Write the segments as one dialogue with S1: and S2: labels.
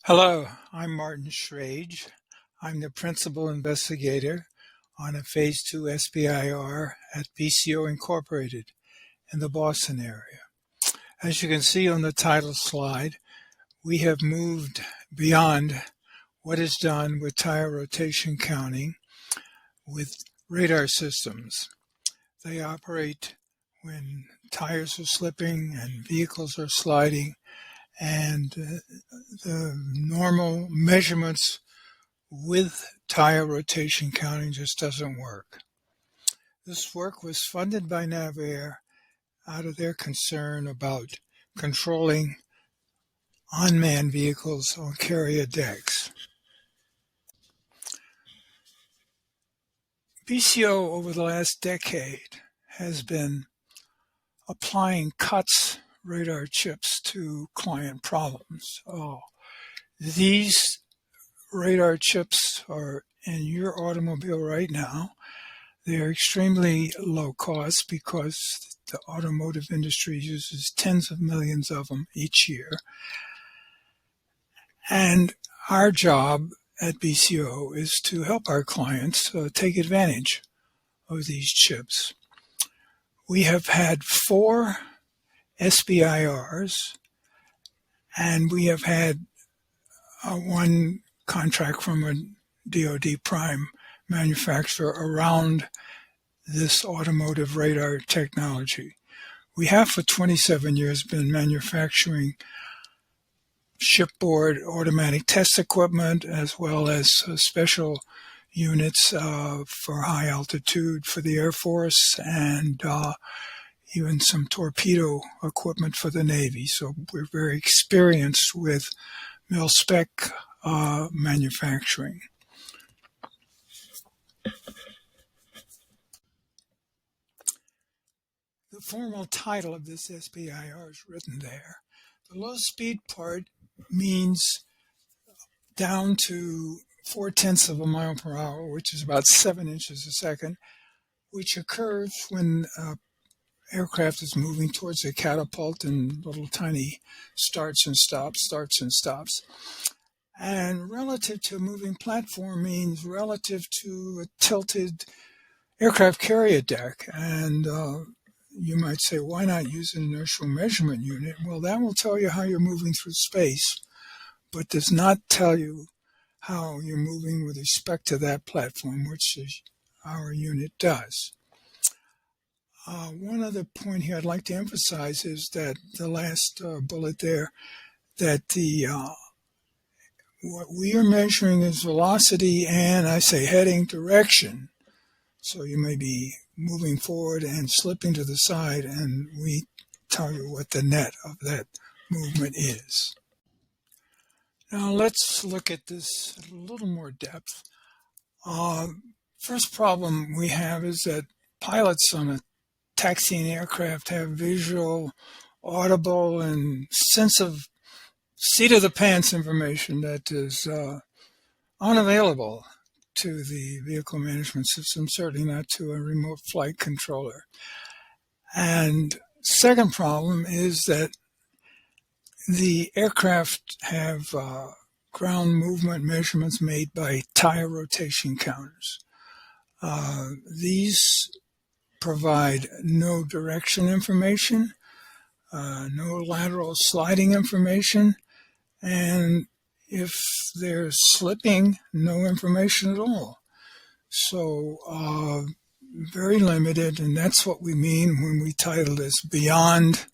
S1: Hello, I'm Martin Schrage. I'm the principal investigator on a Phase 2 SBIR at BCO Incorporated in the Boston area. As you can see on the title slide, we have moved beyond what is done with tire rotation counting with radar systems. They operate when tires are slipping and vehicles are sliding, and the normal measurements with tire rotation counting just doesn't work. This work was funded by NAVAIR out of their concern about controlling unmanned vehicles on carrier decks. BCO over the last decade has been applying COTS radar chips to client problems. These radar chips are in your automobile right now. They're extremely low cost because the automotive industry uses tens of millions of them each year. And our job at BCO is to help our clients take advantage of these chips. We have had 4 SBIRs, and we have had one contract from a DoD prime manufacturer around this automotive radar technology. We have for 27 years been manufacturing shipboard automatic test equipment as well as special units for high altitude for the Air Force and even some torpedo equipment for the Navy. So we're very experienced with mil-spec manufacturing. The formal title of this SBIR is written there. The low speed part means down to 0.4 of a mile per hour, which is about 7 inches a second, which occurs when aircraft is moving towards a catapult in little tiny starts and stops. And relative to a moving platform means relative to a tilted aircraft carrier deck. And you might say, why not use an inertial measurement unit? Well, that will tell you how you're moving through space, but does not tell you how you're moving with respect to that platform, which is our unit does. One other point here I'd like to emphasize is that the last bullet there, that what we are measuring is velocity and I say heading direction. So you may be moving forward and slipping to the side, and we tell you what the net of that movement is. Now let's look at this at a little more depth. First problem we have is that pilots on a taxiing aircraft have visual, audible, and sense of seat-of-the-pants information that is unavailable to the vehicle management system, certainly not to a remote flight controller. And second problem is that the aircraft have ground movement measurements made by tire rotation counters. These provide no direction information, no lateral sliding information, and if they're slipping, no information at all. So very limited, and that's what we mean when we title this Beyond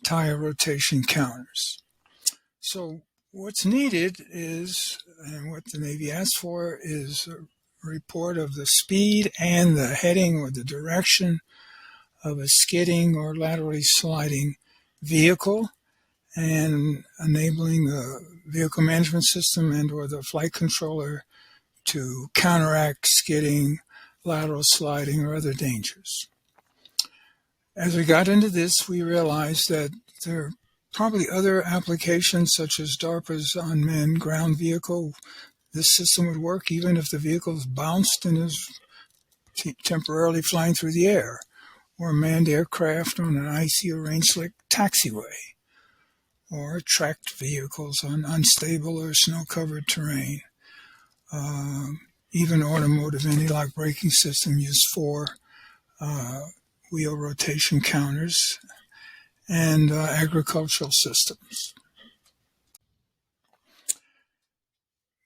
S1: Tire Rotation Counters. So what's needed is, and what the Navy asks for, is a report of the speed and the heading or the direction of a skidding or laterally sliding vehicle, and enabling the vehicle management system and or the flight controller to counteract skidding, lateral sliding, or other dangers. As we got into this, we realized that there are probably other applications such as DARPA's unmanned ground vehicle. This system would work even if the vehicle is bounced and is temporarily flying through the air, or manned aircraft on an icy or rain-slick taxiway. or tracked vehicles on unstable or snow-covered terrain. Even automotive anti-lock braking system used for wheel rotation counters and agricultural systems.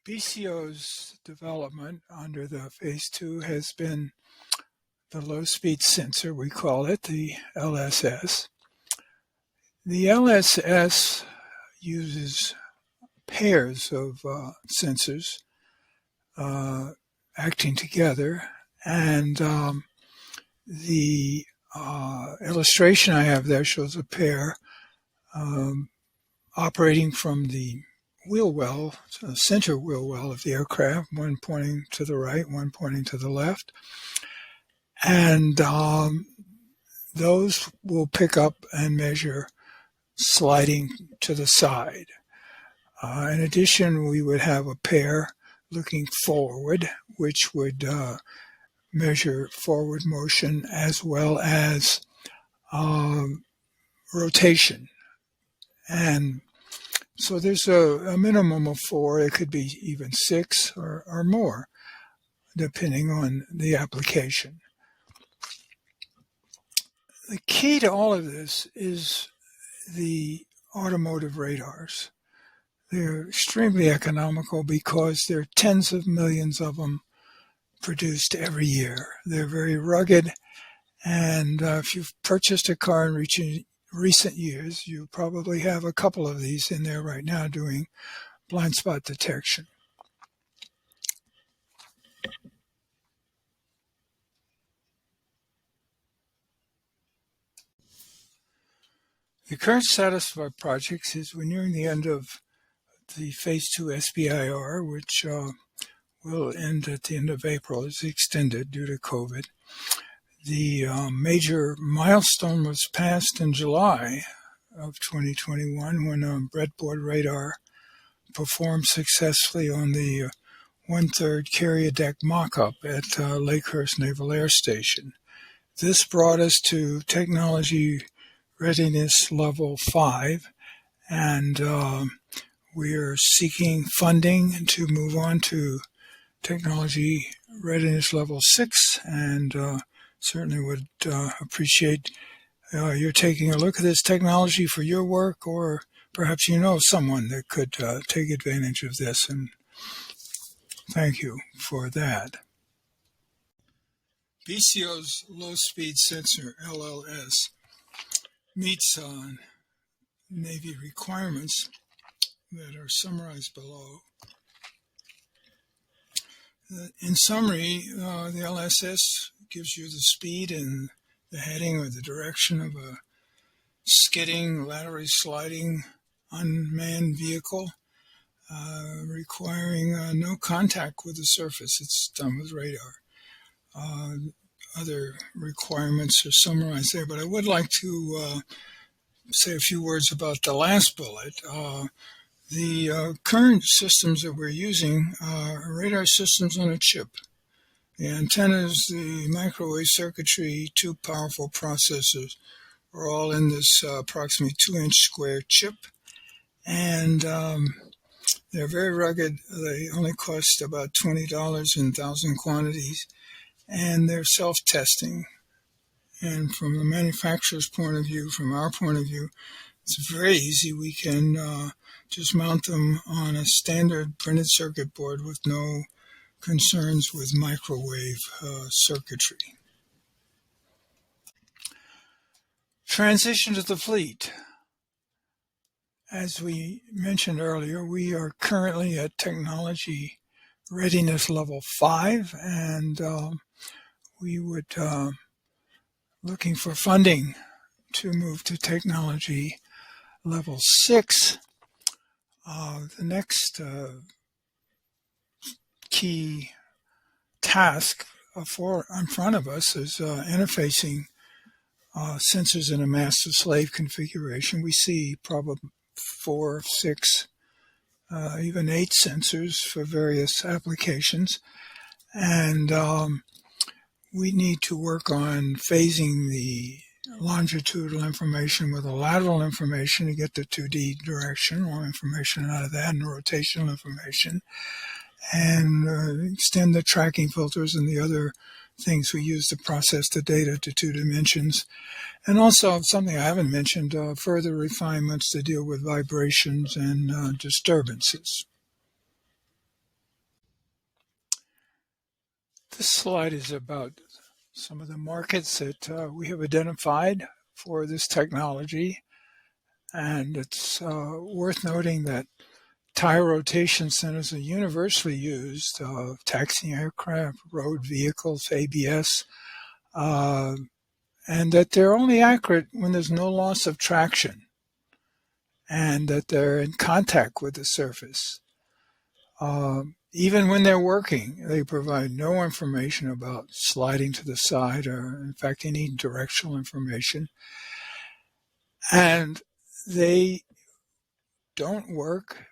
S1: BCO's development under the Phase 2 has been the low-speed sensor, we call it, the LSS. The LSS uses pairs of sensors acting together, and the illustration I have there shows a pair operating from the wheel well, center wheel well of the aircraft, one pointing to the right, one pointing to the left. And those will pick up and measure sliding to the side. In addition, we would have a pair looking forward, which would measure forward motion as well as rotation. And so there's a minimum of 4. It could be even 6 or more, depending on the application. The key to all of this is the automotive radars. They're extremely economical because there are tens of millions of them produced every year. They're very rugged, and if you've purchased a car in recent years, you probably have a couple of these in there right now doing blind spot detection. The current status of our projects is we're nearing the end of the Phase 2 SBIR, which will end at the end of April. It's extended due to COVID. The major milestone was passed in July of 2021 when a breadboard radar performed successfully on the 1/3 carrier deck mock-up at Lakehurst Naval Air Station. This brought us to technology readiness level 5, and we are seeking funding to move on to technology readiness level 6, and certainly would appreciate your taking a look at this technology for your work, or perhaps you know someone that could take advantage of this, and thank you for that. BCO's low-speed sensor, LLS, meets Navy requirements that are summarized below. In summary, the LSS gives you the speed and the heading or the direction of a skidding, laterally sliding, unmanned vehicle requiring no contact with the surface. It's done with radar. Other requirements are summarized there, but I would like to say a few words about the last bullet. The current systems that we're using are radar systems on a chip. The antennas, the microwave circuitry, 2 powerful processors are all in this approximately 2-inch square chip, and they're very rugged. They only cost about $20 in 1,000 quantities, and they're self-testing. And from the manufacturer's point of view, from our point of view, it's very easy. We can just mount them on a standard printed circuit board with no concerns with microwave circuitry. Transition to the fleet. As we mentioned earlier, we are currently at technology readiness level 5, and we would looking for funding to move to technology level 6. The next key task in front of us is interfacing sensors in a master-slave configuration. We see probably 4, 6, even 8 sensors for various applications, and we need to work on phasing the longitudinal information with a lateral information to get the 2D directional information out of that, and rotational information, and extend the tracking filters and the other things we use to process the data to 2 dimensions. And also something I haven't mentioned, further refinements to deal with vibrations and disturbances. This slide is about some of the markets that we have identified for this technology. And it's worth noting that tire rotation centers are universally used, taxiing aircraft, road vehicles, ABS, and that they're only accurate when there's no loss of traction and that they're in contact with the surface. Even when they're working, they provide no information about sliding to the side or, in fact, any directional information. And they don't work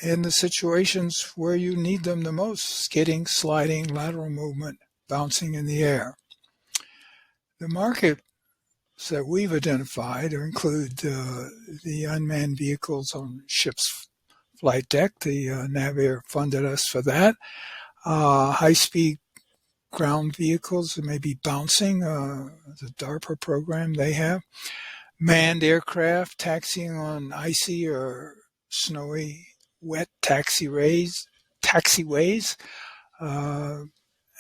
S1: in the situations where you need them the most: skidding, sliding, lateral movement, bouncing in the air. The markets that we've identified include the unmanned vehicles on ship's flight deck. The Navier funded us for that. High-speed ground vehicles that may be bouncing, the DARPA program they have. Manned aircraft taxiing on icy or snowy, wet taxiways,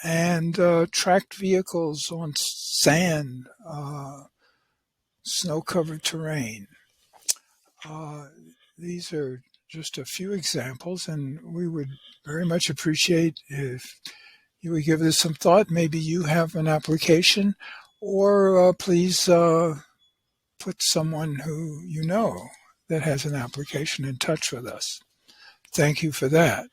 S1: and tracked vehicles on sand, snow-covered terrain. These are just a few examples, and we would very much appreciate if you would give this some thought. Maybe you have an application, or please put someone who you know that has an application in touch with us. Thank you for that.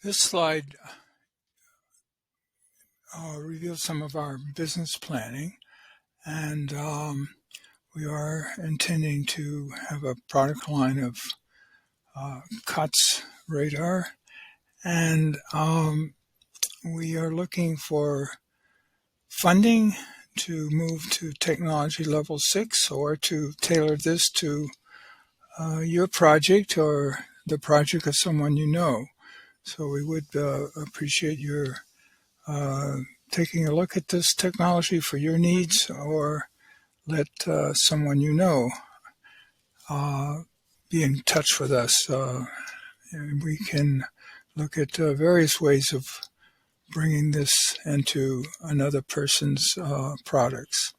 S1: This slide reveals some of our business planning, and we are intending to have a product line of COTS radar, and we are looking for funding to move to technology level 6 or to tailor this to your project or the project of someone you know. So we would appreciate your taking a look at this technology for your needs, or let someone you know be in touch with us. And we can look at various ways of bringing this into another person's products.